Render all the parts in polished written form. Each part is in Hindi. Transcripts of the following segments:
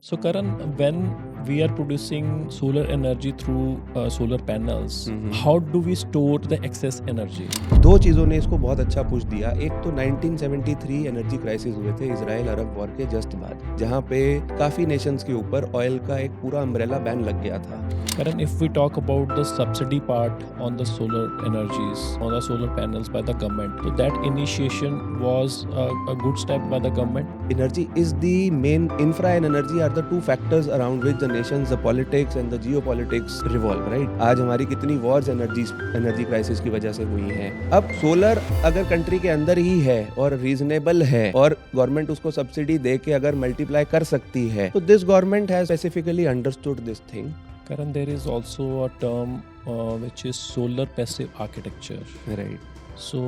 So, Karan, when we are producing solar energy through solar panels, how do we store the excess energy? दो चीज़ों ने इसको बहुत अच्छा पुश दिया। एक तो 1973 एनर्जी क्राइसिस हुए थे इजराइल अरब वॉर के जस्ट बाद, जहाँ पे काफ़ी नेशंस के ऊपर ऑयल का एक पूरा अम्ब्रेला बैन लग गया था। Karan, if we talk about the subsidy part on the solar energies, on the solar panels by the government, so that initiation was a good step by the government. Energy is the main infra and energy are the two factors around which the nations, the politics and the geopolitics revolve, right? आज हमारी कितनी वॉर्स एनर्जी क्राइसिस की वजह से हुई हैं। अब सोलर अगर कंट्री के अंदर ही है और रीजनेबल है और गवर्नमेंट उसको सब्सिडी दे के अगर मल्टीप्लाई कर सकती है, तो this government has specifically understood this thing. Karan, there is also a term which is solar passive architecture. Right. So,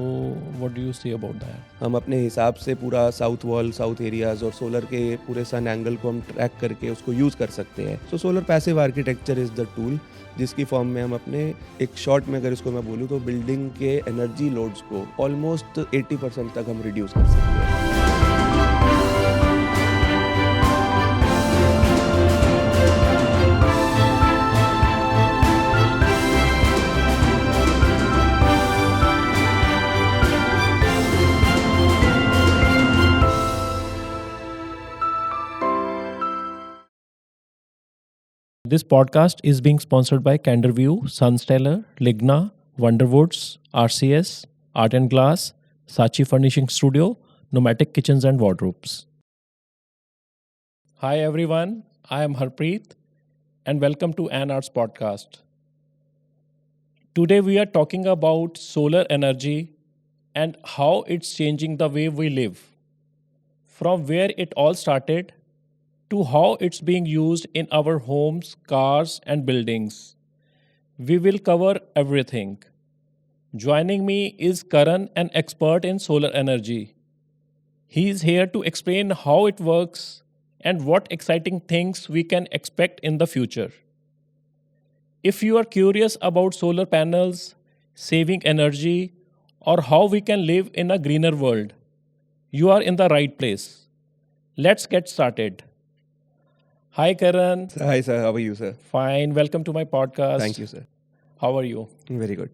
what do you say about that? हम अपने हिसाब से पूरा साउथ वॉल, साउथ एरियाज और सोलर के पूरे सन एंगल को हम ट्रैक करके उसको यूज़ कर सकते हैं। So solar passive architecture is the tool जिसकी फॉर्म में हम अपने एक शॉर्ट में अगर इसको मैं बोलूँ तो बिल्डिंग के एनर्जी लोड्स को ऑलमोस्ट 80% तक हम रिड्यूस कर सकते हैं। This podcast is being sponsored by Canderview, Sunstellar, Ligna, Wonderwoods, RCS, Art and Glass, Sachi Furnishing Studio, Nomadic Kitchens and Wardrobes. Hi everyone, I am Harpreet and welcome to An Arts Podcast. Today we are talking about solar energy and how it's changing the way we live. From where it all started to how it's being used in our homes, cars, and buildings. We will cover everything. Joining me is Karan, an expert in solar energy. He is here to explain how it works and what exciting things we can expect in the future. If you are curious about solar panels, saving energy, or how we can live in a greener world, you are in the right place. Let's get started. Hi, Karan. Hi, sir. How are you, sir? Fine. Welcome to my podcast. Thank you, sir. How are you? Very good.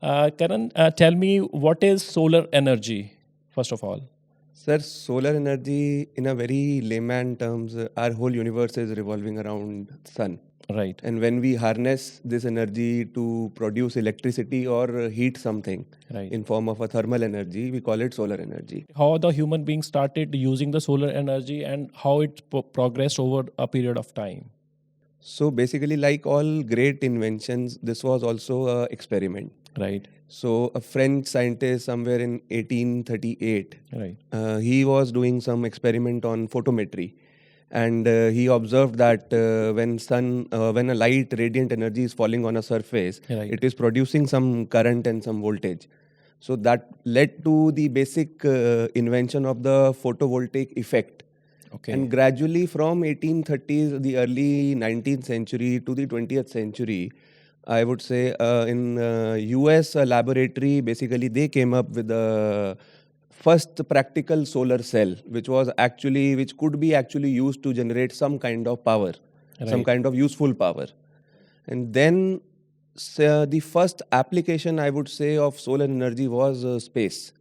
Karan, tell me what is solar energy, first of all? Sir, solar energy, in a very layman terms, our whole universe is revolving around sun. Right. And when we harness this energy to produce electricity or heat something Right. in form of a thermal energy, we call it solar energy. How the human being started using the solar energy and how it progressed over a period of time. So basically, like all great inventions, this was also an experiment. Right. So a French scientist somewhere in 1838, Right. He was doing some experiment on photometry. And he observed that when a light, radiant energy is falling on a surface, Right. it is producing some current and some voltage. So that led to the basic invention of the photovoltaic effect. Okay. And gradually from 1830s, the early 19th century to the 20th century, I would say in US laboratory, basically they came up with the first practical solar cell, which could be actually used to generate some kind of power, some Right. kind of useful power. And then the first application, I would say, of solar energy was space,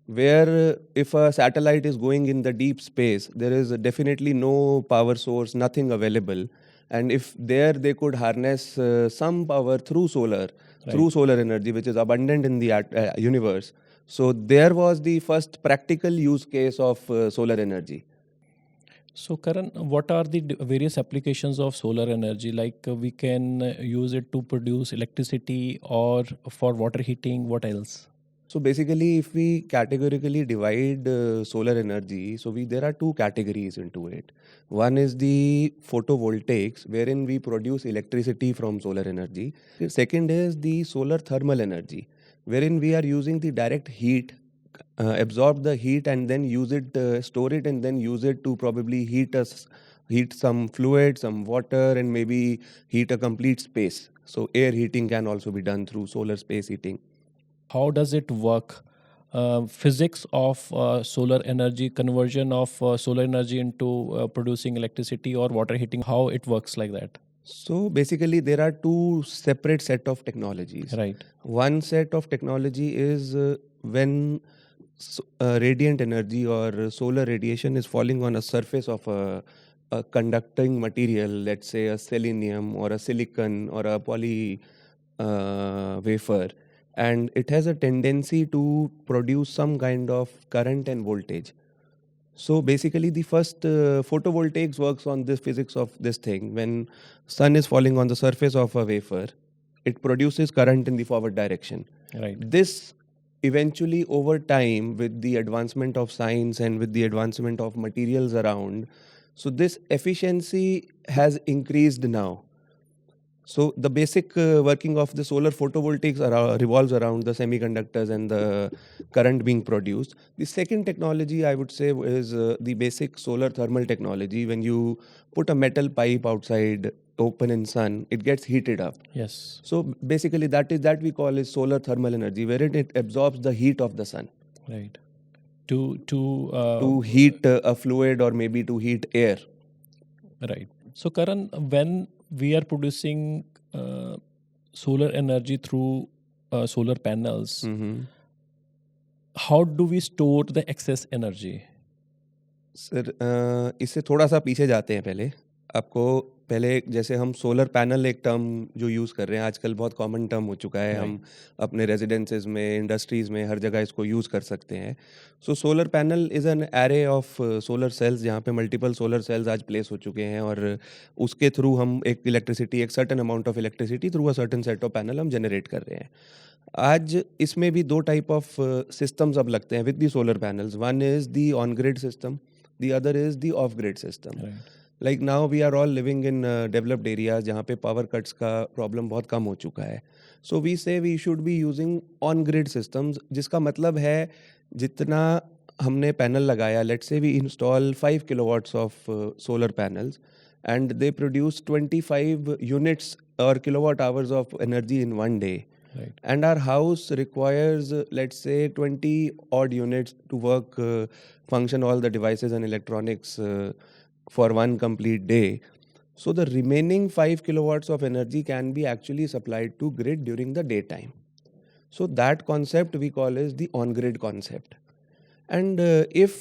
where if a satellite is going in the deep space, there is definitely no power source, nothing available. And if there they could harness some power through solar, through solar energy, which is abundant in the universe. So there was the first practical use case of solar energy. So, Karan, what are the various applications of solar energy? Like we can use it to produce electricity or for water heating. What else? So basically, if we categorically divide solar energy, there are two categories into it. One is the photovoltaics, wherein we produce electricity from solar energy. The second is the solar thermal energy, wherein we are using the direct heat, absorb the heat and then use it, store it and then use it to probably heat some fluid, some water, and maybe heat a complete space. So air heating can also be done through solar space heating. How does it work? physics of solar energy, conversion of solar energy into producing electricity or water heating, how it works like that. So basically, there are two separate set of technologies. Right. One set of technology is when radiant energy or solar radiation is falling on a surface of a conducting material, let's say a selenium or a silicon or a poly wafer, and it has a tendency to produce some kind of current and voltage. So basically, the first photovoltaics works on this physics of this thing. When sun is falling on the surface of a wafer, it produces current in the forward direction. Right. This eventually, over time, with the advancement of science and with the advancement of materials around, so this efficiency has increased now. So the basic working of the solar photovoltaics revolves around the semiconductors and the current being produced. The second technology I would say is the basic solar thermal technology. When you put a metal pipe outside open in sun, it gets heated up. Yes. So basically that we call is solar thermal energy, wherein it absorbs the heat of the sun Right. To to heat a fluid or maybe to heat air. Right. So, Karan, when we are producing solar energy through solar panels, Mhm. how do we store the excess energy? Sir इससे थोड़ा सा पीछे जाते हैं पहले। आपको पहले जैसे हम सोलर पैनल एक टर्म जो यूज़ कर रहे हैं आजकल बहुत कॉमन टर्म हो चुका है। हम अपने रेजिडेंसेस में, इंडस्ट्रीज़ में हर जगह इसको यूज़ कर सकते हैं। So solar panel is an array of solar cells जहाँ पे मल्टीपल सोलर सेल्स आज प्लेस हो चुके हैं और उसके थ्रू हम एक इलेक्ट्रिसिटी, एक certain amount of electricity through a certain set of panel हम जनरेट कर रहे हैं। आज इसमें भी 2 टाइप ऑफ सिस्टम्स अब लगते हैं with the solar panels. One is the on grid system, the other is the off grid system. Right. Like now we are all living in developed areas जहाँ पे power cuts का problem बहुत कम हो चुका है. So we say we should be using on grid systems, जिसका मतलब है जितना हमने पैनल लगाया, let's say we install 5 kilowatts of solar panels and they produce 25 units or kilowatt hours of energy in one day. Right. And our house requires let's say 20 odd units to work function all the devices and electronics for one complete day. So the remaining 5 kilowatts of energy can be actually supplied to grid during the daytime. So that concept we call is the on grid concept. And if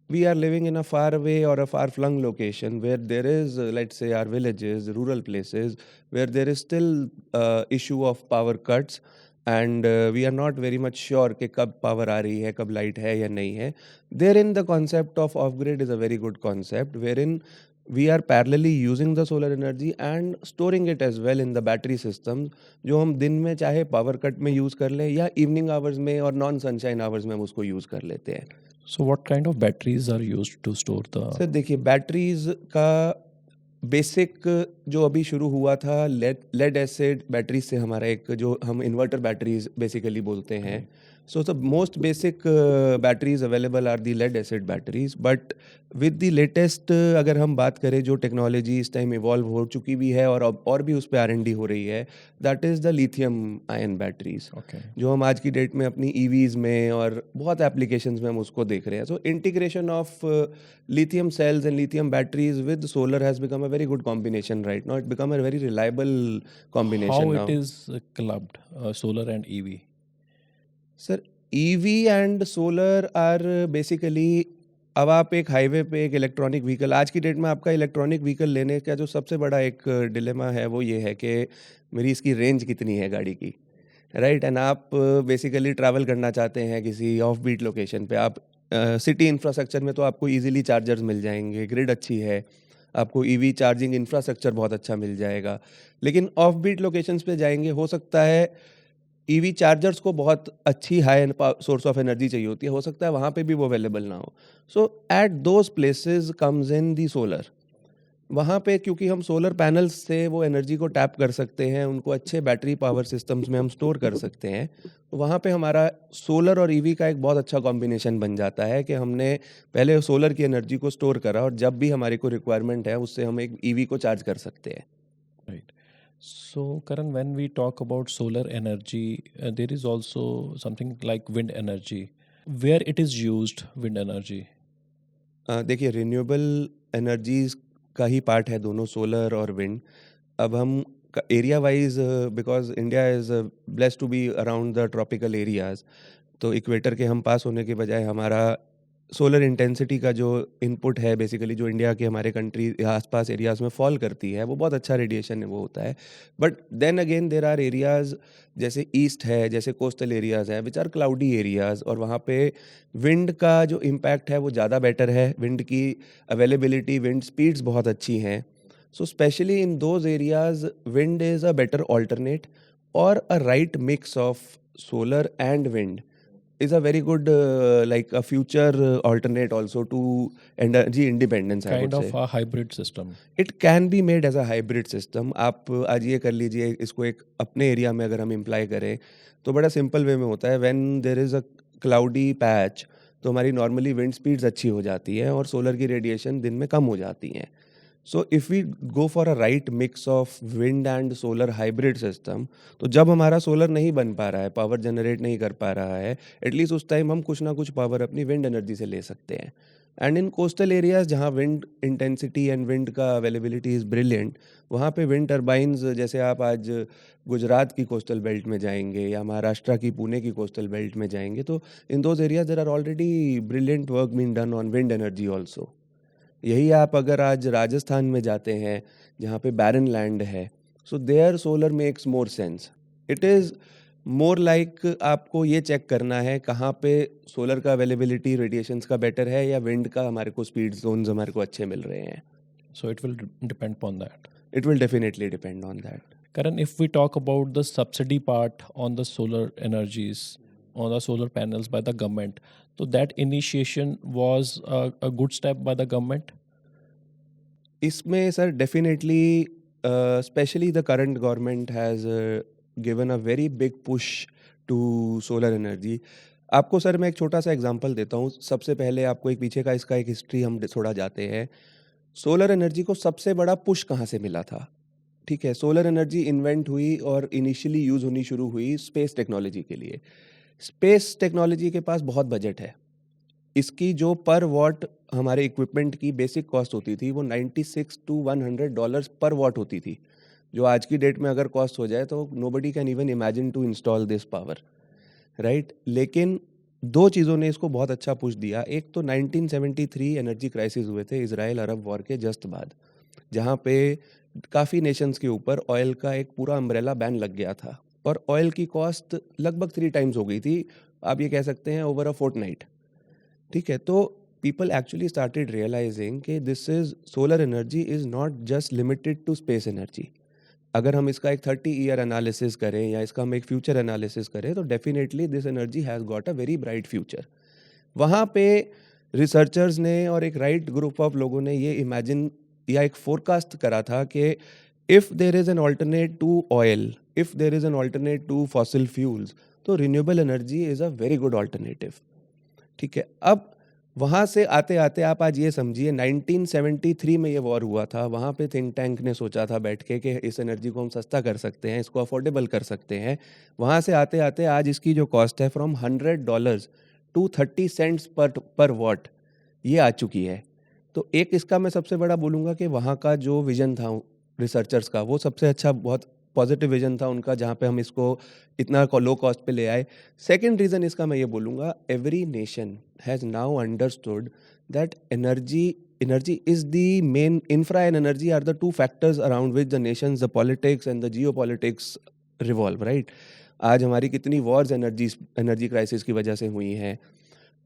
we are living in a far away or a far flung location where there is let's say our villages, rural places where there is still issue of power cuts and we are not very much sure कि कब power आ रही है, कब light है या नहीं है, therein the concept of off grid is a very good concept wherein we are parallelly using the solar energy and storing it as well in the battery systems जो हम दिन में चाहे power cut में use कर लें या evening hours में और non sunshine hours में हम उसको use कर लेते हैं। So, what kind of batteries are used to store the? Sir देखिए बैटरीज का बेसिक जो अभी शुरू हुआ था लेड एसिड बैटरीज से हमारा एक जो हम इन्वर्टर बैटरीज बेसिकली बोलते हैं। So the most basic batteries available are the lead acid batteries but with the latest अगर हम बात करें जो टेक्नोलॉजी इस टाइम इवॉल्व हो चुकी भी है और भी उस पर R&D हो रही है, that is the lithium ion batteries Okay. जो हम आज की डेट में अपनी ईवीज में और बहुत एप्लीकेशंस में हम उसको देख रहे हैं। So integration of lithium cells and lithium batteries with solar has become a very good combination right now. It become a very reliable combination How now. it is clubbed, solar and EV? Sir EV and solar are basically अब आप एक हाईवे पे एक इलेक्ट्रॉनिक व्हीकल, आज की डेट में आपका इलेक्ट्रॉनिक व्हीकल लेने का जो सबसे बड़ा एक डिलेमा है वो ये है कि मेरी इसकी रेंज कितनी है गाड़ी की, राइट। एंड आप बेसिकली ट्रैवल करना चाहते हैं किसी ऑफ बीट लोकेशन पे, आप सिटी इंफ्रास्ट्रक्चर में तो आपको इजीली चार्जर्स मिल जाएंगे, ग्रिड अच्छी है, आपको ईवी चार्जिंग इंफ्रास्ट्रक्चर बहुत अच्छा मिल जाएगा। लेकिन ऑफ बीट लोकेशंस पे जाएंगे, हो सकता है ईवी चार्जर्स को बहुत अच्छी हाई सोर्स ऑफ एनर्जी चाहिए होती है, हो सकता है वहाँ पे भी वो अवेलेबल ना हो। So at those places comes in the solar. वहाँ पे क्योंकि हम सोलर पैनल्स से वो एनर्जी को टैप कर सकते हैं, उनको अच्छे बैटरी पावर सिस्टम्स में हम स्टोर कर सकते हैं, तो वहाँ पे हमारा सोलर और ईवी का एक बहुत अच्छा कॉम्बिनेशन बन जाता है कि हमने पहले सोलर की एनर्जी को स्टोर करा और जब भी हमारे को रिक्वायरमेंट है उससे हम एक ईवी को चार्ज कर सकते हैं। Right. So, Karan, when we talk about solar energy, there is also something like wind energy. where it is used, wind energy? देखिए, रिन्यूएबल एनर्जीज का ही पार्ट है दोनों, सोलर और विंड। अब हम area wise, because India is blessed to be around the tropical areas, तो इक्वेटर के हम पास होने के बजाय हमारा सोलर इंटेंसिटी का जो इनपुट है, बेसिकली जो इंडिया के हमारे कंट्री आसपास एरियाज में फॉल करती है, वो बहुत अच्छा रेडिएशन है वो होता है। But then again there are areas जैसे ईस्ट है, जैसे कोस्टल एरियाज है, विच आर क्लाउडी एरियाज, और वहाँ पे विंड का जो इम्पैक्ट है वो ज़्यादा बेटर है, विंड की अवेलेबिलिटी, विंड स्पीड्स बहुत अच्छी हैं। So specially in those areas wind is a better alternate, और a right mix of solar and wind is a very good like a future alternate also to energy independence, I would Kind say. of a hybrid system. It can be made as a hybrid system. आप आज ये कर लीजिए, इसको एक अपने एरिया में अगर हम इम्प्लाई करें तो बड़ा सिंपल वे में होता है। When there is a cloudy patch, तो हमारी नॉर्मली विंड स्पीड्स अच्छी हो जाती है और सोलर की रेडिएशन दिन में कम हो जाती हैं। So if we go for a right mix of wind and solar hybrid system, तो जब हमारा सोलर नहीं बन पा रहा है, पावर जनरेट नहीं कर पा रहा है, एटलीस्ट उस टाइम हम कुछ ना कुछ पावर अपनी विंड एनर्जी से ले सकते हैं। एंड इन कोस्टल एरियाज जहाँ विंड इंटेंसिटी एंड विंड का अवेलेबिलिटी इज़ ब्रिलियंट, वहाँ पे विंड टर्बाइंस, जैसे आप आज गुजरात की कोस्टल बेल्ट में जाएंगे या महाराष्ट्र की पुणे की कोस्टल बेल्ट में जाएंगे, तो in those areas there are already brilliant work being done on wind energy also. यही आप अगर आज राजस्थान में जाते हैं जहाँ पे बैरन लैंड है, so there solar makes more sense. It is more like आपको ये चेक करना है कहाँ पे सोलर का अवेलेबिलिटी रेडिएशंस का बेटर है, या विंड का हमारे को स्पीड जोन्स हमारे को अच्छे मिल रहे हैं। So it will depend upon that. It will definitely depend on that. Karan, if we talk about the subsidy part on the solar energies, on the solar panels by the government, so that initiation was a good step by the government. इसमें sir definitely specially the current government has given a very big push to solar energy. आपको सर मैं एक छोटा सा एग्जांपल देता हूँ। सबसे पहले आपको एक पीछे का इसका एक हिस्ट्री हम थोड़ा जाते हैं। सोलर एनर्जी को सबसे बड़ा पुश कहाँ से मिला था? ठीक है, सोलर एनर्जी इन्वेंट हुई और इनिशियली यूज़ होनी शुरू हुई स्पेस टेक्नोलॉजी के लिए। स्पेस टेक्नोलॉजी के पास बहुत बजट है। इसकी जो पर वॉट हमारे इक्विपमेंट की बेसिक कॉस्ट होती थी वो $96 to $100 पर वॉट होती थी, जो आज की डेट में अगर कॉस्ट हो जाए तो nobody can even imagine to install this power, right. लेकिन दो चीज़ों ने इसको बहुत अच्छा पुश दिया। एक तो 1973 एनर्जी क्राइसिस हुए थे इजराइल अरब वॉर के जस्ट बाद, जहाँ पे काफ़ी नेशंस के ऊपर ऑयल का एक पूरा अम्ब्रेला बैन लग गया था और ऑयल की कॉस्ट लगभग 3 टाइम्स हो गई थी, आप ये कह सकते हैं ओवर अ फोर्टनाइट। ठीक है, तो पीपल एक्चुअली स्टार्टेड रियलाइजिंग कि this is solar energy is not just limited to space energy. अगर हम इसका एक 30 ईयर एनालिसिस करें या इसका हम एक फ्यूचर एनालिसिस करें तो definitely this energy has got a very bright future. वहाँ पे रिसर्चर्स ने और एक राइट ग्रुप ऑफ लोगों ने ये इमेजिन या एक फोरकास्ट करा था कि if there is an alternate to oil, if there is an alternate to fossil fuels, तो renewable energy is a very good alternative. ठीक है, अब वहाँ से आते आते आप आज ये समझिए 1973 में ये वॉर हुआ था। वहाँ पे थिंक टैंक ने सोचा था बैठ के कि इस एनर्जी को हम सस्ता कर सकते हैं, इसको अफोर्डेबल कर सकते हैं। वहाँ से आते आते आज इसकी जो कॉस्ट है from $100 to 30 cents per watt ये आ चुकी है। तो एक इसका मैं सबसे बड़ा बोलूँगा कि वहाँ का जो विजन था रिसर्चर्स का, वो सबसे अच्छा, बहुत पॉजिटिव विजन था उनका, जहाँ पे हम इसको इतना लो कॉस्ट पे ले आए। सेकंड रीज़न इसका मैं ये बोलूँगा, every nation has now understood that energy is the main, infra and energy are the two factors around which the nations, the politics and the geopolitics revolve, right? आज हमारी कितनी वॉर्स एनर्जी क्राइसिस की वजह से हुई हैं।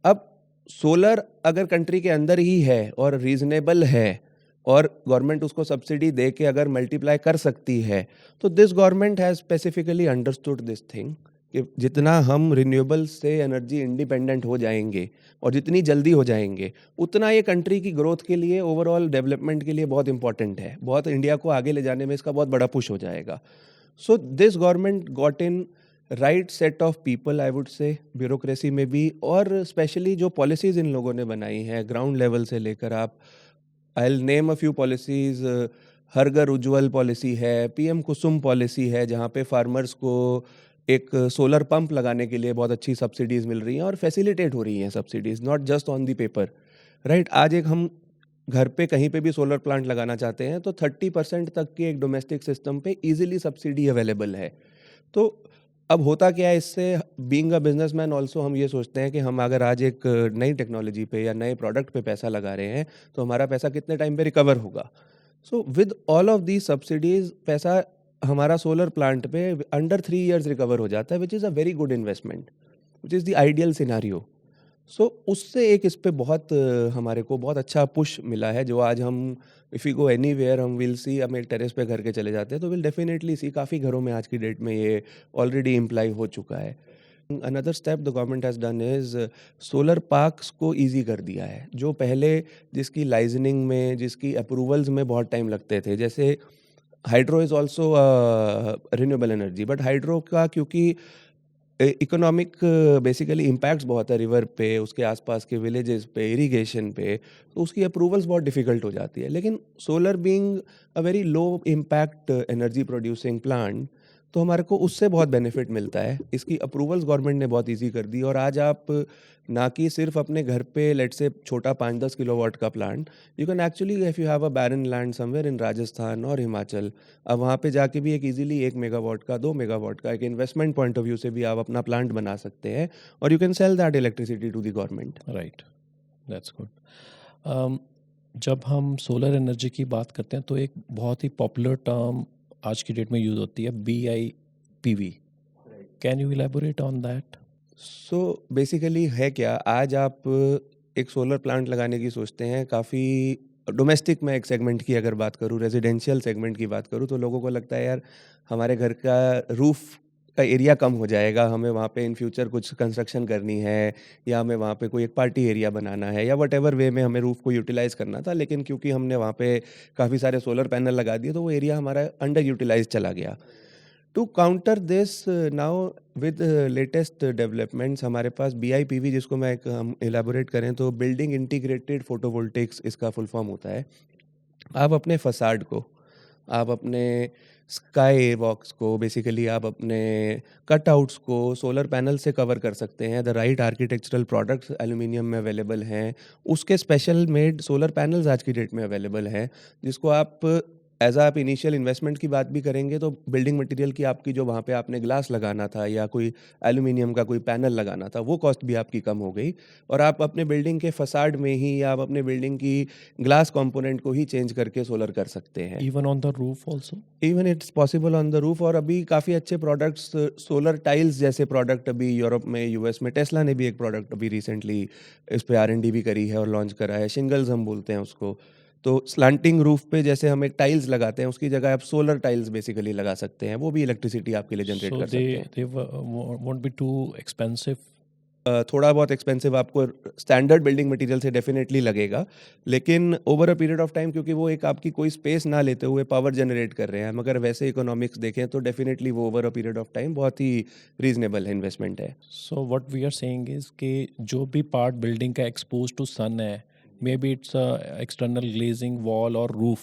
अब सोलर अगर कंट्री के अंदर ही है और रीजनेबल है और गवर्नमेंट उसको सब्सिडी दे के अगर मल्टीप्लाई कर सकती है, तो this government has specifically understood this thing कि जितना हम रिन्यूएबल से एनर्जी इंडिपेंडेंट हो जाएंगे और जितनी जल्दी हो जाएंगे, उतना ये कंट्री की ग्रोथ के लिए, ओवरऑल डेवलपमेंट के लिए बहुत इंपॉर्टेंट है। बहुत इंडिया को आगे ले जाने में इसका बहुत बड़ा पुश हो जाएगा। So this government got in right set of people, I would say, bureaucracy में भी, और स्पेशली जो पॉलिसीज़ इन लोगों ने बनाई हैं ग्राउंड लेवल से लेकर, आप I will name a few policies. Har Ghar Ujjwal policy है, पीएम कुसुम पॉलिसी है, जहाँ पे फार्मर्स को एक सोलर पंप लगाने के लिए बहुत अच्छी सब्सिडीज़ मिल रही हैं और फैसिलिटेट हो रही हैं subsidies, not just on the paper, right? आज एक हम घर पे कहीं पे भी सोलर प्लांट लगाना चाहते हैं तो 30% तक के एक डोमेस्टिक सिस्टम पे ईज़िली सब्सिडी अवेलेबल है। तो अब होता क्या है इससे, बीइंग अ बिज़नेसमैन ऑल्सो हम ये सोचते हैं कि हम अगर आज एक नई टेक्नोलॉजी पे या नए प्रोडक्ट पे पैसा लगा रहे हैं, तो हमारा पैसा कितने टाइम पे रिकवर होगा? So with all of these subsidies पैसा हमारा सोलर प्लांट पे अंडर 3 इयर्स रिकवर हो जाता है, which is a very good investment, which is the ideal scenario. So उससे एक इस पे बहुत हमारे को बहुत अच्छा पुश मिला है, जो आज हम इफ़ यू गो एनीवेयर हम विल सी, हम एक टेरेस पे घर के चले जाते हैं तो विल डेफिनेटली सी काफ़ी घरों में आज की डेट में ये ऑलरेडी इम्प्लाई हो चुका है। Another step the government has done is solar parks को ईज़ी कर दिया है। जो पहले जिसकी लाइज़निंग में, जिसकी अप्रूवल्स में बहुत टाइम लगते थे, जैसे hydro is also renewable energy, but hydro का क्योंकि इकोनॉमिक बेसिकली इम्पैक्ट्स बहुत है रिवर पे, उसके आसपास के विलेजेस पे, इरिगेशन पे, तो उसकी अप्रूवल्स बहुत डिफ़िकल्ट हो जाती है। लेकिन solar being a very low impact energy producing plant, तो हमारे को उससे बहुत बेनिफिट मिलता है। इसकी अप्रूवल्स गवर्नमेंट ने बहुत ईज़ी कर दी और आज आप ना कि सिर्फ अपने घर पे लेट्स से छोटा 5-10 किलोवाट का plant, you can actually if you have a barren land somewhere in Rajasthan और हिमाचल, अब वहाँ पे जाके भी एक ईज़िली 1 मेगावाट का, 2 मेगावाट का एक इन्वेस्टमेंट पॉइंट ऑफ व्यू से भी आप अपना प्लांट बना सकते हैं और you can sell that electricity to the government. Right, that's good. जब हम सोलर एनर्जी की बात करते हैं तो एक बहुत ही पॉपुलर टर्म आज की डेट में यूज़ होती है, BIPV। Can you elaborate on that? So basically है क्या, आज आप एक सोलर प्लांट लगाने की सोचते हैं, काफ़ी डोमेस्टिक में एक सेगमेंट की अगर बात करूँ, रेजिडेंशियल सेगमेंट की बात करूँ, तो लोगों को लगता है यार हमारे घर का रूफ का एरिया कम हो जाएगा, हमें वहाँ पे इन फ्यूचर कुछ कंस्ट्रक्शन करनी है या हमें वहाँ पे कोई एक पार्टी एरिया बनाना है या व्हाटएवर वे में हमें रूफ को यूटिलाइज़ करना था, लेकिन क्योंकि हमने वहाँ पे काफ़ी सारे सोलर पैनल लगा दिए तो वो एरिया हमारा अंडर यूटिलाइज़ चला गया। To counter this now with latest developments हमारे पास BIPV, जिसको मैं एक हम इलेबोरेट करें तो बिल्डिंग इंटीग्रेटेड फोटोवोल्टिक्स इसका फुल फॉर्म होता है। आप अपने फसाड को, आप अपने स्काई बॉक्स को, बेसिकली आप अपने कटआउट्स को सोलर पैनल से कवर कर सकते हैं। The right architectural products aluminium में अवेलेबल हैं, उसके स्पेशल मेड सोलर पैनल्स आज की डेट में अवेलेबल हैं, जिसको आप एज आप इनिशियल इन्वेस्टमेंट की बात भी करेंगे तो बिल्डिंग मटेरियल की आपकी जो वहाँ पे आपने ग्लास लगाना था या कोई एल्यूमिनियम का कोई पैनल लगाना था, वो कॉस्ट भी आपकी कम हो गई और आप अपने बिल्डिंग के फसाड में ही या आप अपने बिल्डिंग की ग्लास कंपोनेंट को ही चेंज करके सोलर कर सकते हैं। Even on the roof also? Even it's possible on the roof, और अभी काफ़ी अच्छे प्रोडक्ट्स, सोलर टाइल्स जैसे प्रोडक्ट अभी यूरोप में, यूएस में टेस्ला ने भी एक प्रोडक्ट अभी रिसेंटली इस पे R&D भी करी है और लॉन्च करा है, शिंगल्स हम बोलते हैं उसको। तो स्लांटिंग रूफ पे जैसे हम एक टाइल्स लगाते हैं, उसकी जगह आप सोलर टाइल्स बेसिकली लगा सकते हैं, वो भी इलेक्ट्रिसिटी आपके लिए जनरेट सो कर सकते हैं। They won't be too expensive? थोड़ा बहुत एक्सपेंसिव आपको स्टैंडर्ड बिल्डिंग मटेरियल से डेफिनेटली लगेगा, लेकिन over a period of time, क्योंकि वो एक आपकी कोई स्पेस ना लेते हुए पावर जनरेट कर रहे हैं, हम अगर वैसे इकोनॉमिक्स देखें तो डेफिनेटली वो over a period of time बहुत ही रीजनेबल इन्वेस्टमेंट है। So what we are saying is कि जो भी पार्ट बिल्डिंग का एक्सपोज टू सन है, maybe its external glazing wall और रूफ,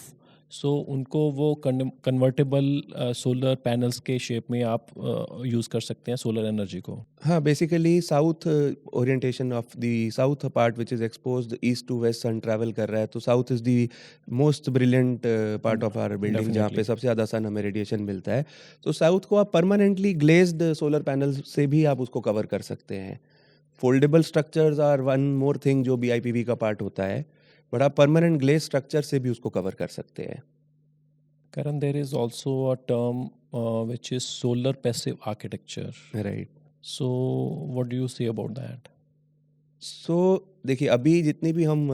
सो उनको वो कन्वर्टेबल सोलर पैनल्स के शेप में आप यूज़ कर सकते हैं सोलर एनर्जी को। हाँ, basically south orientation of the south part which is exposed east to west, sun travel कर रहा है, तो south is the most brilliant part of our building, जहाँ पे डेफिनेटली। सबसे ज़्यादा सन हमें रेडिएशन मिलता है। तो साउथ को आप परमानेंटली ग्लेज्ड सोलर पैनल्स से भी आप उसको कवर कर सकते हैं। Foldable structures are one more thing जो BIPV का पार्ट होता है, बट आप परमानेंट ग्लेज स्ट्रक्चर से भी उसको कवर कर सकते हैं। Karan, there is also a term which is solar passive architecture. Right. So, what do you say about that? सो देखिए, अभी जितनी भी हम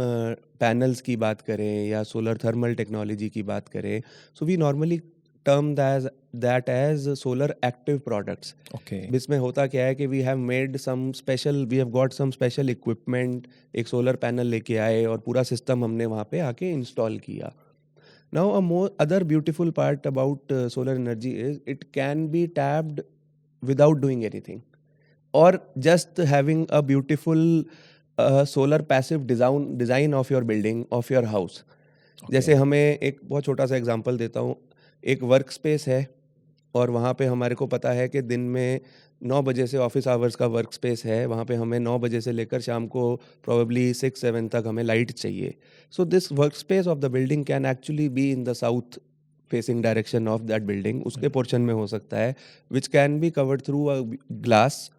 पैनल्स की बात करें या सोलर थर्मल टेक्नोलॉजी की बात करें, so we normally term that as solar active products. Okay. इसमें होता क्या है कि we have made some special, we have got some special equipment, एक सोलर पैनल लेके आए और पूरा सिस्टम हमने वहाँ पे आके इंस्टॉल किया। Now a more other beautiful part about solar energy is it can be tapped without doing anything, or just having a beautiful solar passive design of your building, of your house. Okay. जैसे हमें एक बहुत छोटा सा एग्जांपल देता हूँ, एक वर्क स्पेस है, और वहाँ पे हमारे को पता है कि दिन में 9 बजे से ऑफिस आवर्स का वर्क स्पेस है, वहाँ पे हमें 9 बजे से लेकर शाम को प्रोबेबली 6-7 तक हमें लाइट चाहिए। So this work space of the building can actually be in the south facing direction of that building, उसके पोर्शन में हो सकता है, which can be covered through a glass,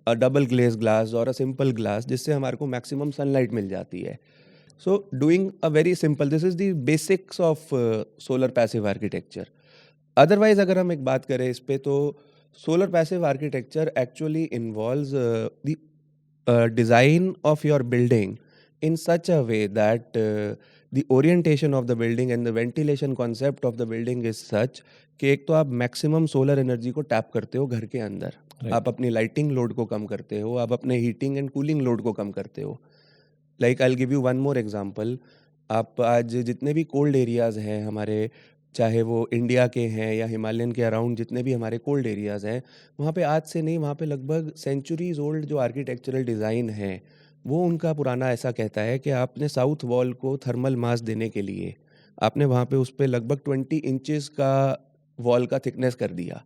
a double glaze glass और अ सिंपल ग्लास, जिससे हमारे को मैक्सिमम सनलाइट मिल जाती है। So doing a very simple, this is the basics of solar passive architecture. Otherwise अगर हम एक बात करें इस पे, तो solar passive architecture actually involves the design of your building in such a way that the orientation of the building and the ventilation concept of the building is such कि एक तो आप मैक्सिमम सोलर एनर्जी को टैप करते हो घर के अंदर, आप अपनी लाइटिंग लोड को कम करते हो, आप अपने हीटिंग एंड कूलिंग लोड को कम करते हो। Like I will give you one more example. आप आज जितने भी कोल्ड एरियाज़ हैं हमारे, चाहे वो इंडिया के हैं या हिमालयन के अराउंड जितने भी हमारे कोल्ड एरियाज़ हैं, वहाँ पे आज से नहीं, वहाँ पे लगभग सेंचुरीज ओल्ड जो आर्किटेक्चरल डिज़ाइन है, वो उनका पुराना ऐसा कहता है कि आपने साउथ वॉल को थर्मल मास देने के लिए आपने वहाँ पे उस पे लगभग 20 इंचेस का वॉल का थिकनेस कर दिया।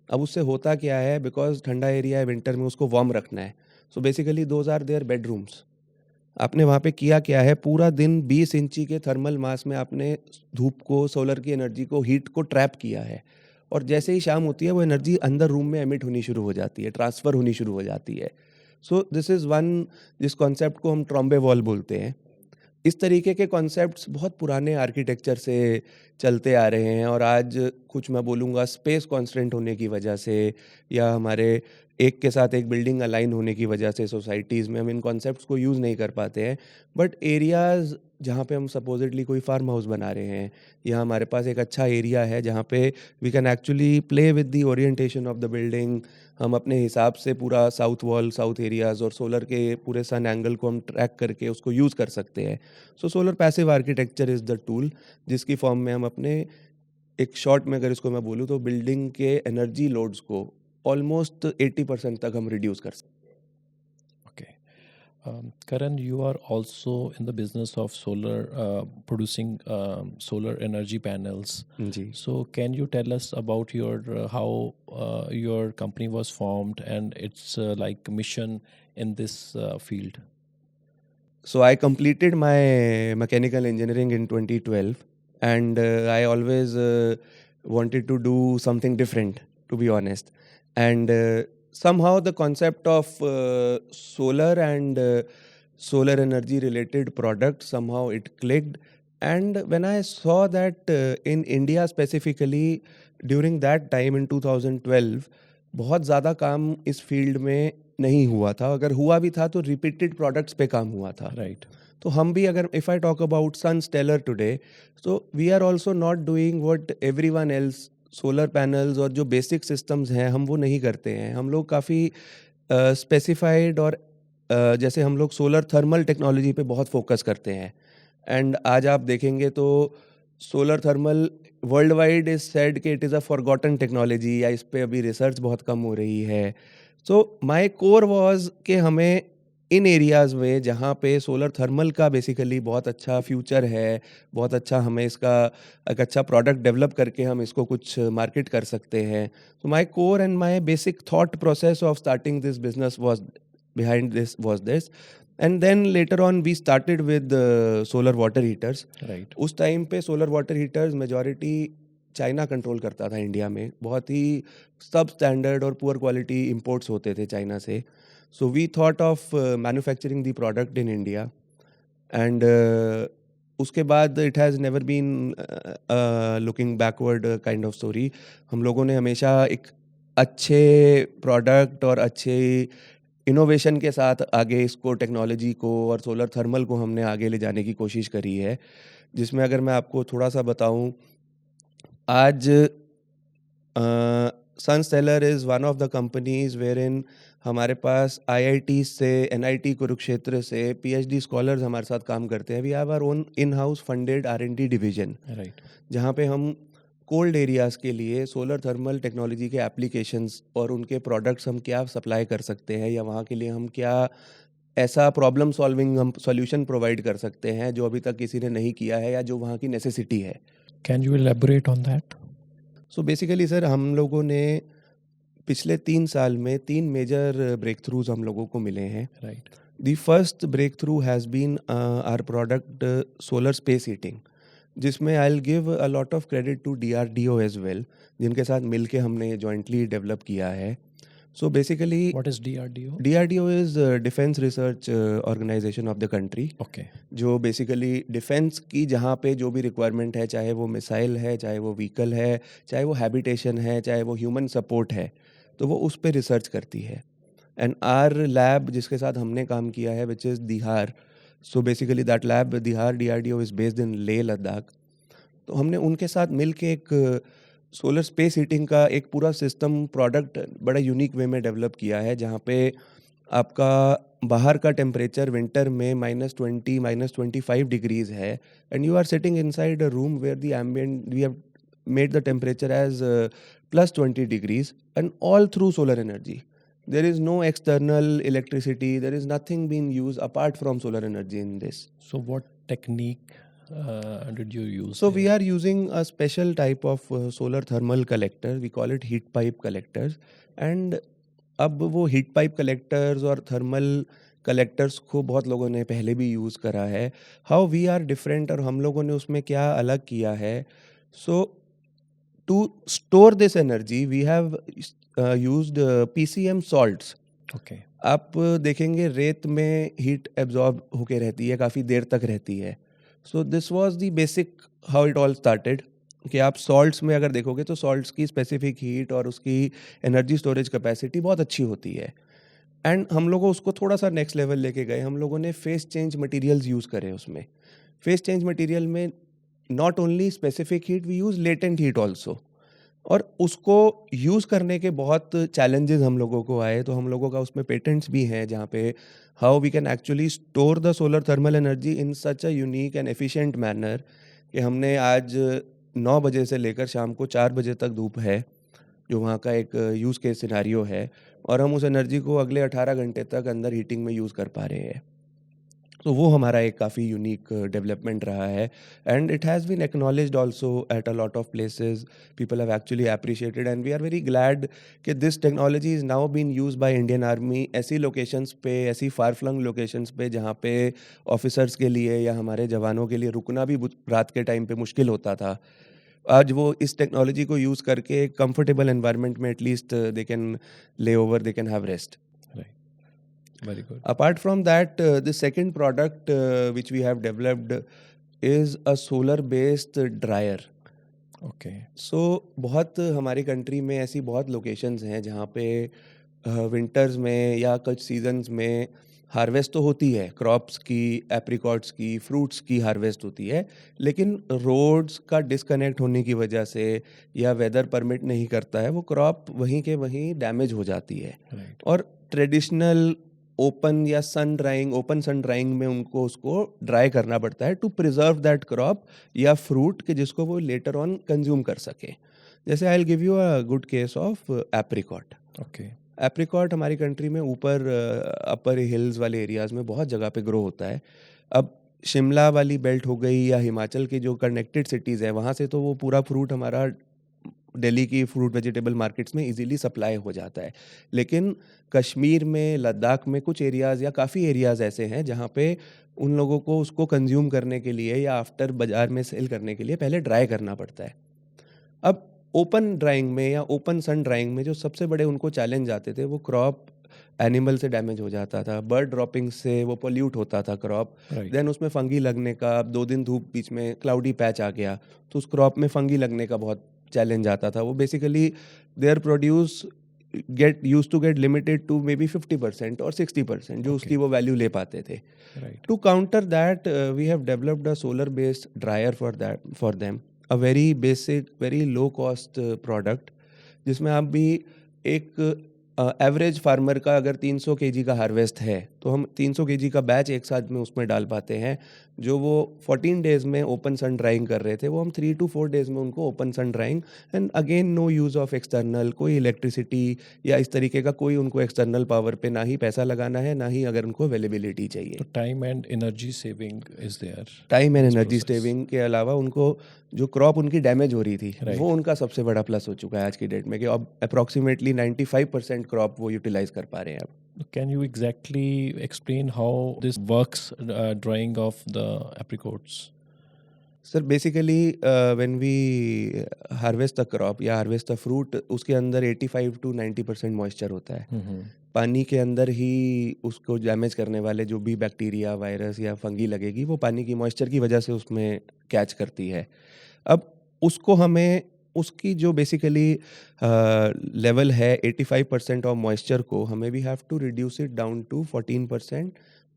अब उससे होता क्या है, बिकॉज ठंडा एरिया है, विंटर में उसको वार्म रखना है, so basically those are their bedrooms. आपने वहाँ पे किया क्या है, पूरा दिन 20 इंची के थर्मल मास में आपने धूप को, सोलर की एनर्जी को, हीट को ट्रैप किया है, और जैसे ही शाम होती है वो एनर्जी अंदर रूम में एमिट होनी शुरू हो जाती है, ट्रांसफ़र होनी शुरू हो जाती है। सो दिस इज़ वन, जिस कॉन्सेप्ट को हम ट्रॉम्बे वॉल बोलते हैं। इस तरीके के कॉन्सेप्ट्स बहुत पुराने आर्किटेक्चर से चलते आ रहे हैं, और आज कुछ मैं बोलूँगा स्पेस कॉन्स्ट्रेंट होने की वजह से, या हमारे एक के साथ एक बिल्डिंग अलाइन होने की वजह से सोसाइटीज़ में हम इन कॉन्सेप्ट्स को यूज़ नहीं कर पाते हैं। बट एरियाज़ जहाँ पे हम सपोजिटली कोई फार्म हाउस बना रहे हैं, या हमारे पास एक अच्छा एरिया है जहाँ पे we can actually play with the orientation of the building, हम अपने हिसाब से पूरा साउथ वॉल, साउथ एरियाज़ और सोलर के पूरे सन एंगल को हम ट्रैक करके उसको यूज़ कर सकते हैं। So solar passive architecture is the tool, जिसकी फॉर्म में हम अपने, एक शॉर्ट में अगर इसको मैं बोलूँ तो, बिल्डिंग के एनर्जी लोड्स को ऑलमोस्ट 80% तक हम रिड्यूस कर सकते हैं। Okay. Karan, you are also in the business of solar, producing solar energy panels. Ji. So, can you tell us about your how your company was formed and its like mission in this field? So I completed my mechanical engineering in 2012, and I always wanted to do something different, to be honest. And somehow the concept of solar and solar energy related products, somehow it clicked. And when I saw that in India specifically during that time in 2012, बहुत ज़्यादा काम इस फील्ड में नहीं हुआ था, अगर हुआ भी था तो रिपीटेड प्रोडक्ट्स पे काम हुआ था। Right. तो हम भी, अगर if I talk about sun stellar today, so we are also not doing what everyone else. Solar panels और जो बेसिक सिस्टम्स हैं हम वो नहीं करते हैं, हम लोग काफ़ी स्पेसिफाइड और जैसे हम लोग सोलर थर्मल टेक्नोलॉजी पे बहुत फोकस करते हैं। एंड आज आप देखेंगे तो solar thermal worldwide is said कि it is a forgotten technology, या इस पे अभी रिसर्च बहुत कम हो रही है। सो माय कोर वाज कि हमें इन एरियाज़ में जहाँ पे सोलर थर्मल का बेसिकली बहुत अच्छा फ्यूचर है, बहुत अच्छा, हमें इसका एक अच्छा प्रोडक्ट डेवलप करके हम इसको कुछ मार्केट कर सकते हैं। So my core and my basic thought process of starting this business was behind this, and then later on we started with solar water heaters. Right. उस टाइम पे solar water heaters majority China control करता था इंडिया में, बहुत ही सब स्टैंडर्ड और पुअर क्वालिटी इंपोर्ट्स होते थे चाइना से। So we thought of manufacturing the product in India, and उसके बाद it has never been looking backward kind of story. हम लोगों ने हमेशा एक अच्छे प्रोडक्ट और अच्छे इनोवेशन के साथ आगे इसको, टेक्नोलॉजी को और सोलर थर्मल को हमने आगे ले जाने की कोशिश करी है, जिसमें अगर मैं आपको थोड़ा सा बताऊं, आज Sunstellar is one of the companies where in हमारे पास IIT से, NIT कुरुक्षेत्र से PhD स्कॉलर्स हमारे साथ काम करते हैं। We have our own in house funded R&D division, Right. जहाँ पे हम कोल्ड एरियाज़ के लिए सोलर थर्मल टेक्नोलॉजी के एप्लीकेशंस और उनके प्रोडक्ट्स हम क्या सप्लाई कर सकते हैं, या वहाँ के लिए हम क्या ऐसा प्रॉब्लम सॉल्विंग हम सॉल्यूशन प्रोवाइड कर सकते हैं जो अभी तक किसी ने नहीं किया है, या जो वहाँ की नेसेसिटी है। Can you elaborate on that? So basically sir हम लोगों ने पिछले 3 साल में 3 मेजर ब्रेक थ्रूज हम लोगों को मिले हैं. Right. The first breakthrough has been our product solar space heating, जिसमें I'll give a lot of credit to DRDO as well, जिनके साथ मिलके हमने jointly develop किया है. So basically, What is DRDO? DRDO is Defense Research Organization of the country, Okay. जो बेसिकली डिफेंस की जहाँ पे जो भी रिक्वायरमेंट है, चाहे वो मिसाइल है, चाहे वो व्हीकल है, चाहे वो हैबिटेशन है, चाहे वो ह्यूमन सपोर्ट है, तो वो उस पर रिसर्च करती है. एंड आर लैब जिसके साथ हमने काम किया है which is DIHAR. So basically that lab DIHAR DRDO is based in Leh Ladakh. तो हमने उनके साथ मिल के एक सोलर स्पेस हीटिंग का एक पूरा सिस्टम प्रोडक्ट बड़ा यूनिक वे में डेवलप किया है, जहाँ पे आपका बाहर का टेम्परेचर विंटर में -20 -25 डिग्रीज है, and you are sitting inside a room where the ambient we have made the temperature as +20 degrees, and all through solar energy. There is no external electricity, there is nothing being used apart from solar energy in this. So what technique did you use? So we are using a special type of solar thermal collector, we call it heat pipe collectors. And अब वो हीट पाइप कलेक्टर्स और थर्मल कलेक्टर्स को बहुत लोगों ने पहले भी यूज़ करा है. हाउ वी आर डिफरेंट और हम लोगों ने उसमें क्या अलग किया है. So to store this energy we have used PCM salts. Okay. आप देखेंगे रेत में हीट एब्जॉर्ब होके रहती है, काफ़ी देर तक रहती है. So this was the basic how it all started, कि आप सॉल्ट्स में अगर देखोगे तो सॉल्ट्स की स्पेसिफिक हीट और उसकी एनर्जी स्टोरेज कैपेसिटी बहुत अच्छी होती है. एंड हम लोगों उसको थोड़ा सा नेक्स्ट लेवल लेके गए. हम लोगों ने फेस चेंज मटेरियल्स यूज़ करे उसमें. फेस चेंज मटेरियल में not only specific heat, we use latent heat also. और उसको यूज़ करने के बहुत चैलेंजेस हम लोगों को आए, तो हम लोगों का उसमें पेटेंट्स भी हैं, जहाँ पे how we can actually store the solar thermal energy in such a unique and efficient manner, कि हमने आज 9 बजे से लेकर शाम को 4 बजे तक धूप है, जो वहाँ का एक यूज़ केस सिनारियो है, और हम उस एनर्जी को अगले 18 घंटे तक अंदर हीटिंग में यूज़ कर पा रहे हैं. तो वो हमारा एक काफ़ी यूनिक डेवलपमेंट रहा है, and it has been acknowledged also at a lot of places. People have actually appreciated and we are very glad कि this technology is now been used by Indian army ऐसी लोकेशंस पे, ऐसी फार फ्लंग लोकेशंस पे जहाँ पे ऑफिसर्स के लिए या हमारे जवानों के लिए रुकना भी रात के टाइम पे मुश्किल होता था. आज वो इस टेक्नोलॉजी को यूज़ करके एक कंफर्टेबल एनवायरनमेंट में एटलीस्ट दे कैन ले over, they can have rest. Very good. Apart from that, the second product which we have developed is a solar-based dryer. Okay. So बहुत हमारी कंट्री में ऐसी बहुत लोकेशंस हैं जहाँ पे विंटर्स में या कुछ सीजन्स में हार्वेस्ट तो होती है, क्रॉप्स की, एप्रिकॉट्स की, फ्रूट्स की हार्वेस्ट होती है, लेकिन रोड्स का डिस्कनेक्ट होने की वजह से या वेदर परमिट नहीं करता है, वो क्रॉप वहीं के वहीं डैमेज हो जाती है. Right. और ट्रेडिशनल ओपन या sun drying, open sun drawing में उनको उसको ड्राई करना पड़ता है टू प्रिजर्व दैट क्रॉप या फ्रूट के जिसको वो लेटर ऑन कंज्यूम कर सके. जैसे I will give you a good case of apricot. Okay. Apricot हमारी कंट्री में ऊपर अपर हिल्स वाले एरियाज़ में बहुत जगह पे ग्रो होता है. अब शिमला वाली बेल्ट हो गई या हिमाचल की जो कनेक्टेड सिटीज़ है, वहाँ से तो वो पूरा फ्रूट हमारा दिल्ली की फ्रूट वेजिटेबल मार्केट्स में इजीली सप्लाई हो जाता है. लेकिन कश्मीर में, लद्दाख में कुछ एरियाज़ या काफ़ी एरियाज़ ऐसे हैं जहाँ पे उन लोगों को उसको कंज्यूम करने के लिए या आफ्टर बाज़ार में सेल करने के लिए पहले ड्राई करना पड़ता है. अब ओपन ड्राइंग में या ओपन सन ड्राइंग में जो सबसे बड़े उनको चैलेंज आते थे, वो क्रॉप एनिमल से डैमेज हो जाता था, बर्ड ड्रॉपिंग से वो पोल्यूट होता था क्रॉप. Right. देन उसमें फंगी लगने का, 2 दिन धूप बीच में क्लाउडी पैच आ गया तो उस क्रॉप में फंगी लगने का बहुत चैलेंज आता था. वो basically their produce used to get limited to maybe 50% और 60% जो उसकी वो वैल्यू ले पाते थे. Right. To counter that, we have developed a solar-based dryer for them, a very basic, very low-cost product, जिसमें आप भी एक एवरेज फार्मर का अगर 300 kg का हार्वेस्ट है, तो हम 300 kg का बैच एक साथ में उसमें डाल पाते हैं जो वो 14 डेज में ओपन सन ड्राइंग कर रहे थे, वो हम 3 to 4 डेज में उनको open sun drying, and again no use of external कोई इलेक्ट्रिसिटी या इस तरीके का कोई उनको एक्सटर्नल पावर पे ना ही पैसा लगाना है, ना ही अगर उनको अवेलेबिलिटी चाहिए। तो time and energy saving is there. Time and This energy process. Saving के अलावा उनको जो क्रॉप उनकी डैमेज हो रही थी, Right. वो उनका सबसे बड़ा प्लस हो चुका है आज की डेट में, कि अब अप्रॉक्सीमेटली 95% क्रॉप वो यूटिलाइज कर पा रहे हैं अब। Can you exactly explain how this works, drying of the apricots? Sir basically when we harvest the crop या हार्वेस्ट द फ्रूट, उसके अंदर 85 to 90% मॉइस्चर होता है। पानी के अंदर ही उसको डैमेज करने वाले जो भी बैक्टीरिया, वायरस या फंगी लगेगी, वो पानी की मॉइस्चर की वजह से उसमें कैच करती है। अब उसको हमें उसकी जो बेसिकली लेवल है 85% ऑफ मॉइस्चर को, हमें we have to reduce it down to 14%,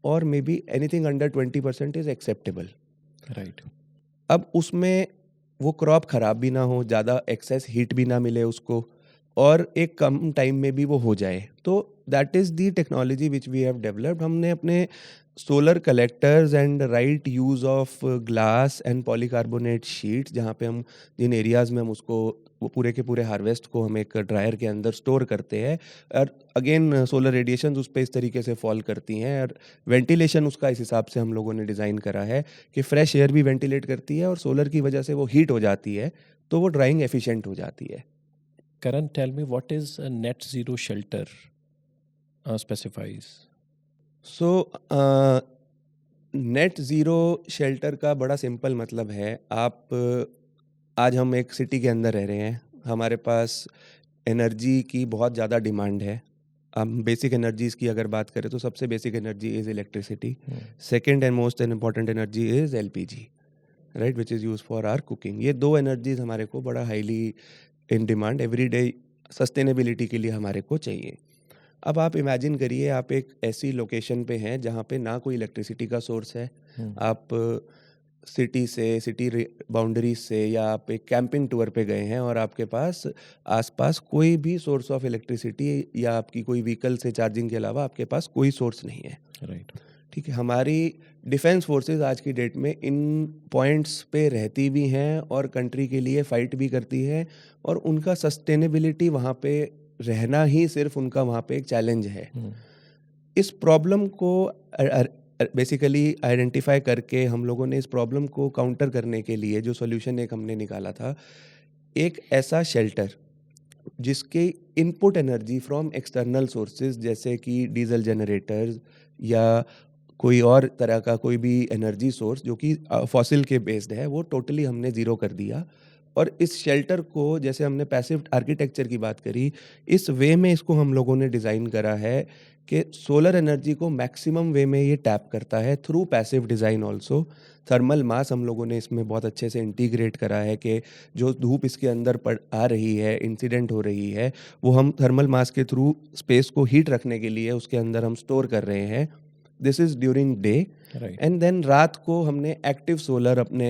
और maybe anything under 20% is acceptable. Right. अब उसमें वो क्रॉप ख़राब भी ना हो, ज़्यादा एक्सेस हीट भी ना मिले उसको, और एक कम टाइम में भी वो हो जाए। तो that is the technology which we have developed. हमने अपने solar collectors and right use of glass and polycarbonate sheets, जहाँ पे हम जिन एरियाज़ में हम उसको वो पूरे के पूरे हार्वेस्ट को हम एक ड्रायर के अंदर स्टोर करते हैं, और अगेन सोलर रेडिएशंस उस पर इस तरीके से फॉल करती हैं, और वेंटिलेशन उसका इस हिसाब से हम लोगों ने डिज़ाइन करा है कि फ्रेश एयर भी वेंटिलेट करती है, और सोलर की वजह से वो हीट हो जाती है, तो वो ड्राइंग एफिशिएंट हो जाती है। Karan, tell me what is a net zero shelter specifies? So net zero shelter का बड़ा सिंपल मतलब है, आप आज हम एक सिटी के अंदर रह रहे हैं, हमारे पास एनर्जी की बहुत ज़्यादा डिमांड है। हम बेसिक एनर्जीज़ की अगर बात करें तो सबसे basic energy is electricity, second and most important energy is LPG, right, which is use for our cooking. ये दो एनर्जीज़ हमारे को बड़ा highly in demand everyday sustainability के लिए हमारे को चाहिए। अब आप इमेजिन करिए, आप एक ऐसी लोकेशन पे हैं जहाँ पे ना कोई इलेक्ट्रिसिटी का सोर्स है, आप सिटी से, सिटी बाउंड्रीज से, या आप एक कैंपिंग टूर पे गए हैं और आपके पास आसपास कोई भी सोर्स ऑफ इलेक्ट्रिसिटी या आपकी कोई व्हीकल से चार्जिंग के अलावा आपके पास कोई सोर्स नहीं है। Right. ठीक है, हमारी डिफेंस फोर्सेस आज की डेट में इन पॉइंट्स पे रहती भी हैं और कंट्री के लिए फाइट भी करती है, और उनका सस्टेनेबिलिटी वहाँ पे रहना ही सिर्फ उनका वहाँ पे एक चैलेंज है। इस प्रॉब्लम को बेसिकली आइडेंटिफाई करके हम लोगों ने इस प्रॉब्लम को काउंटर करने के लिए जो सॉल्यूशन एक हमने निकाला था, एक ऐसा शेल्टर जिसके input energy from external sources जैसे कि डीजल जनरेटर्स या कोई और तरह का कोई भी एनर्जी सोर्स जो कि फॉसिल के बेस्ड है, वो टोटली हमने ज़ीरो कर दिया। और इस शेल्टर को, जैसे हमने पैसिव आर्किटेक्चर की बात करी, इस वे में इसको हम लोगों ने डिज़ाइन करा है कि सोलर एनर्जी को मैक्सिमम वे में ये टैप करता है through passive design also. Thermal mass हम लोगों ने इसमें बहुत अच्छे से इंटीग्रेट करा है कि जो धूप इसके अंदर आ रही है, इंसिडेंट हो रही है, वो हम थर्मल मास के थ्रू स्पेस को हीट रखने के लिए उसके अंदर हम स्टोर कर रहे हैं। This is during day, Right. And then रात को हमने एक्टिव सोलर अपने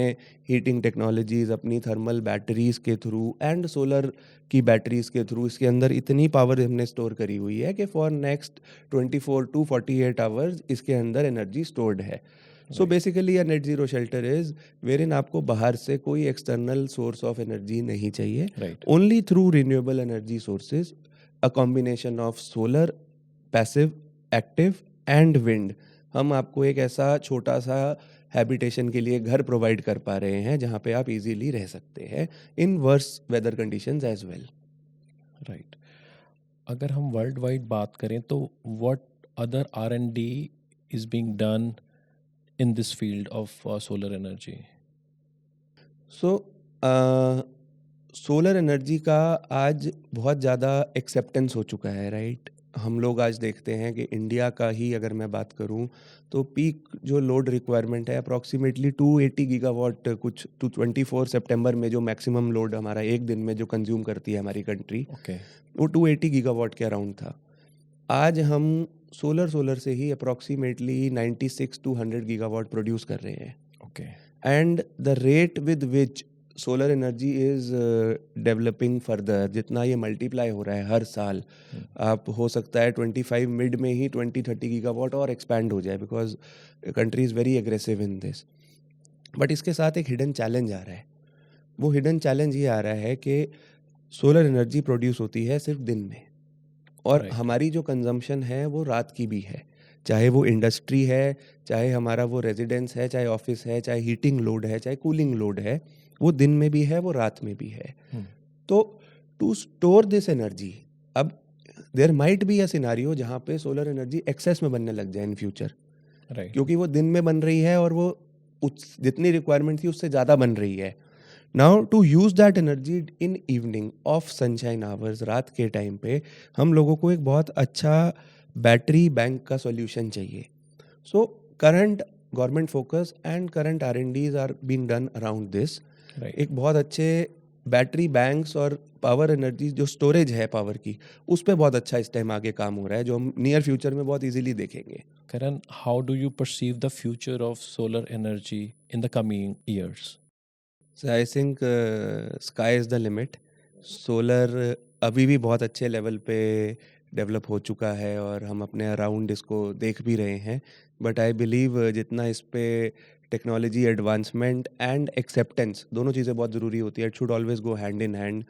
हीटिंग टेक्नोलॉजीज़, अपनी थर्मल बैटरीज़ के थ्रू एंड सोलर की बैटरीज़ के थ्रू इसके अंदर इतनी पावर हमने स्टोर करी हुई है कि फॉर नेक्स्ट 24 to 48 आवर्स इसके अंदर एनर्जी स्टोर्ड है। So basically a net zero shelter is where in आपको बाहर से कोई एक्सटर्नल सोर्स ऑफ एनर्जी नहीं चाहिए, Right. Only through renewable energy sources, a combination of solar, passive, active and wind. हम आपको एक ऐसा छोटा सा हैबिटेशन के लिए घर प्रोवाइड कर पा रहे हैं जहाँ पे आप इजीली रह सकते हैं in worse weather conditions as well. Right. अगर हम वर्ल्ड वाइड बात करें तो what other R&D is being done in this field of solar energy? So solar energy का आज बहुत ज़्यादा एक्सेप्टेंस हो चुका है, राइट। हम लोग आज देखते हैं कि इंडिया का ही अगर मैं बात करूं तो पीक जो लोड रिक्वायरमेंट है अप्रॉक्सीमेटली 280 गीगावाट, कुछ 24 सितंबर में जो मैक्सिमम लोड हमारा एक दिन में जो कंज्यूम करती है हमारी कंट्री, Okay. वो 280 गीगावाट के अराउंड था। आज हम सोलर से ही अप्रॉक्सीमेटली 96 to 100 गीगावाट प्रोड्यूस कर रहे हैं, Okay. And the rate with which solar energy is developing further, जितना ये मल्टीप्लाई हो रहा है हर साल, आप हो सकता है 25 मिड में ही 20-30 गीगावाट और एक्सपैंड हो जाए, because country is very aggressive in this. But इसके साथ एक हिडन चैलेंज आ रहा है। वो हिडन चैलेंज ये आ रहा है कि सोलर एनर्जी प्रोड्यूस होती है सिर्फ दिन में, और Right. हमारी जो कंजम्पशन है वो रात की भी है। चाहे वो इंडस्ट्री है, चाहे हमारा वो रेजिडेंस है, चाहे ऑफिस है, चाहे हीटिंग लोड है, चाहे कूलिंग लोड है, वो दिन में भी है, वो रात में भी है। Hmm. तो टू स्टोर दिस एनर्जी, अब there might be a scenario जहाँ पे सोलर एनर्जी एक्सेस में बनने लग जाए इन फ्यूचर, Right. क्योंकि वो दिन में बन रही है और वो जितनी रिक्वायरमेंट थी उससे ज़्यादा बन रही है। Now to use that energy in evening of sunshine hours, रात के टाइम पे हम लोगों को एक बहुत अच्छा बैटरी बैंक का सॉल्यूशन चाहिए। So current government focus and current R&Ds are being done around this. Right. एक बहुत अच्छे बैटरी बैंक्स और पावर एनर्जी जो स्टोरेज है पावर की, उस पर बहुत अच्छा इस टाइम आगे काम हो रहा है, जो हम नियर फ्यूचर में बहुत इजीली देखेंगे। Karan, how do you perceive the future of solar energy in the coming years? So I think sky is the limit. Solar अभी भी बहुत अच्छे लेवल पे डेवलप हो चुका है और हम अपने अराउंड इसको देख भी रहे हैं, बट आई बिलीव जितना इस पे टेक्नोलॉजी एडवांसमेंट एंड एक्सेप्टेंस, दोनों चीज़ें बहुत ज़रूरी होती है, it should always go hand in hand.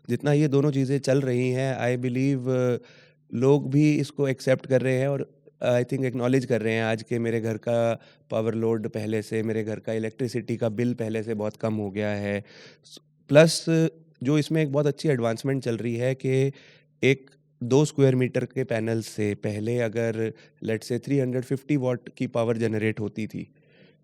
जितना ये दोनों चीज़ें चल रही हैं, आई बिलीव लोग भी इसको एक्सेप्ट कर रहे हैं और आई थिंक एक्नॉलेज कर रहे हैं आज के मेरे घर का पावर लोड पहले से, मेरे घर का इलेक्ट्रिसिटी का बिल पहले से बहुत कम हो गया है। प्लस जो इसमें एक बहुत अच्छी एडवांसमेंट चल रही है कि एक 2 स्क्वायर मीटर के पैनल से पहले अगर लेट्स से 350 वॉट की पावर जनरेट होती थी,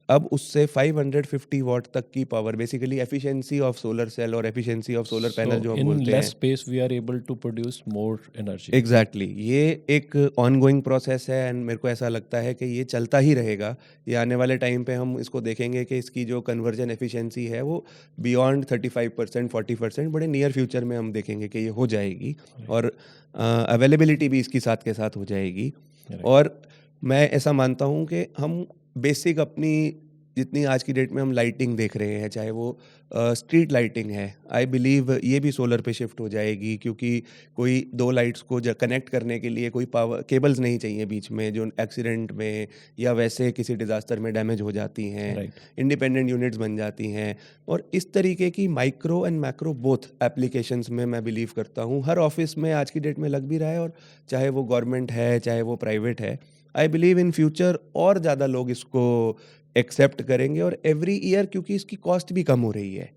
अब उससे 550 वॉट तक की power, basically efficiency of solar cell और efficiency of solar panel So जो हम in बोलते less हैं। space, we are able to produce more energy. Exactly ये एक ऑनगोइंग प्रोसेस है एंड मेरे को ऐसा लगता है कि ये चलता ही रहेगा। ये आने वाले टाइम पे हम इसको देखेंगे कि इसकी जो कन्वर्जन एफिशिएंसी है वो बियॉन्ड 35% 40%, बड़े नियर फ्यूचर में हम देखेंगे कि ये हो जाएगी और अवेलेबिलिटी भी इसकी साथ के साथ हो जाएगी। Right. और मैं ऐसा मानता हूँ कि हम बेसिक अपनी जितनी आज की डेट में हम लाइटिंग देख रहे हैं, चाहे वो स्ट्रीट लाइटिंग है, आई बिलीव ये भी सोलर पे शिफ्ट हो जाएगी, क्योंकि कोई 2 लाइट्स को कनेक्ट करने के लिए कोई पावर केबल्स नहीं चाहिए बीच में, जो एक्सीडेंट में या वैसे किसी डिज़ास्टर में डैमेज हो जाती हैं। Right. इंडिपेंडेंट यूनिट्स बन जाती हैं और इस तरीके की micro and macro both applications में मैं बिलीव करता हूँ हर ऑफिस में आज की डेट में लग भी रहा है, और चाहे वो गवर्नमेंट है चाहे वो प्राइवेट है। आई बिलीव इन फ्यूचर और ज़्यादा लोग इसको एक्सेप्ट करेंगे और एवरी ईयर, क्योंकि इसकी कॉस्ट भी कम हो रही है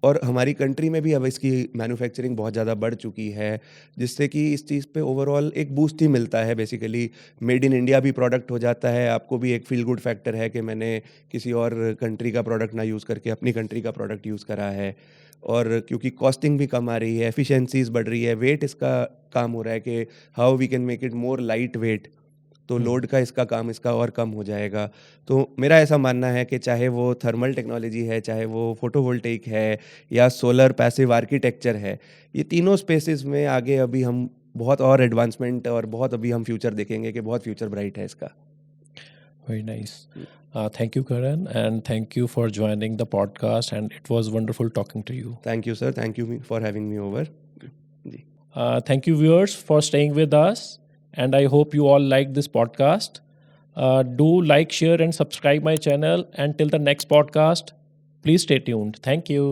और हमारी कंट्री में भी अब इसकी मैन्युफैक्चरिंग बहुत ज़्यादा बढ़ चुकी है, जिससे कि इस चीज़ पे ओवरऑल एक बूस्ट ही मिलता है। बेसिकली मेड इन इंडिया भी प्रोडक्ट हो जाता है, आपको भी एक फील गुड फैक्टर है कि मैंने किसी और कंट्री का प्रोडक्ट ना यूज़ करके अपनी कंट्री का प्रोडक्ट यूज़ करा है। और क्योंकि कॉस्टिंग भी कम आ रही है, एफिशिएंसीज बढ़ रही है, वेट इसका काम हो रहा है कि how we can make it more light weight, तो लोड का इसका काम इसका और कम हो जाएगा। तो मेरा ऐसा मानना है कि चाहे वो थर्मल टेक्नोलॉजी है, चाहे वो फोटोवोल्टेइक है या सोलर पैसिव आर्किटेक्चर है, ये तीनों स्पेसेस में आगे अभी हम बहुत और एडवांसमेंट और बहुत अभी हम फ्यूचर देखेंगे कि बहुत फ्यूचर ब्राइट है इसका। Very nice. Thank you, Karan, and thank you for joining the podcast. And it was wonderful talking to you. Thank you sir, thank you for having me over ji. Thank you, viewers, for staying with us. And I hope you all like this podcast. Do like, share, and subscribe my channel. And till the next podcast, please stay tuned. Thank you.